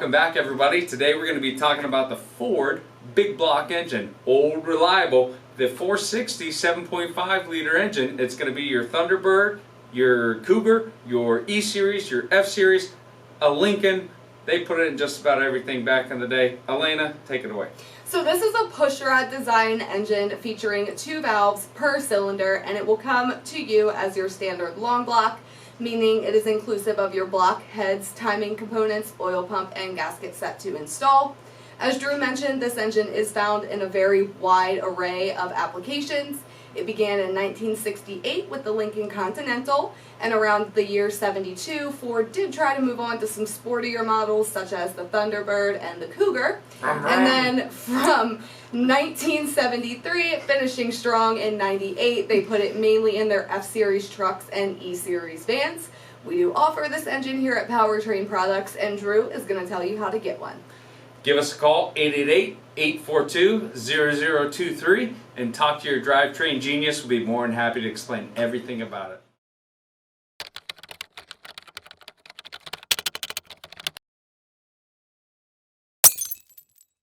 Welcome back, everybody. Today we're going to be talking about the Ford big block engine, old reliable, the 460 7.5 liter engine. It's going to be your Thunderbird, your Cougar, your E-Series, your F-Series, a Lincoln. They put it in just about everything back in the day. Elena, take it away. So this is a pushrod design engine featuring 2 valves per cylinder, and it will come to you as your standard long block, meaning it is inclusive of your block heads, timing components, oil pump, and gasket set to install. As Drew mentioned, this engine is found in a very wide array of applications. It began in 1968 with the Lincoln Continental, and around the year 72, Ford did try to move on to some sportier models such as the Thunderbird and the Cougar. And then from 1973, finishing strong in 98, they put it mainly in their F-Series trucks and E-Series vans. We do offer this engine here at Powertrain Products, and Drew is going to tell you how to get one. Give us a call, 888-842-0023, and talk to your drivetrain genius. We'll be more than happy to explain everything about it.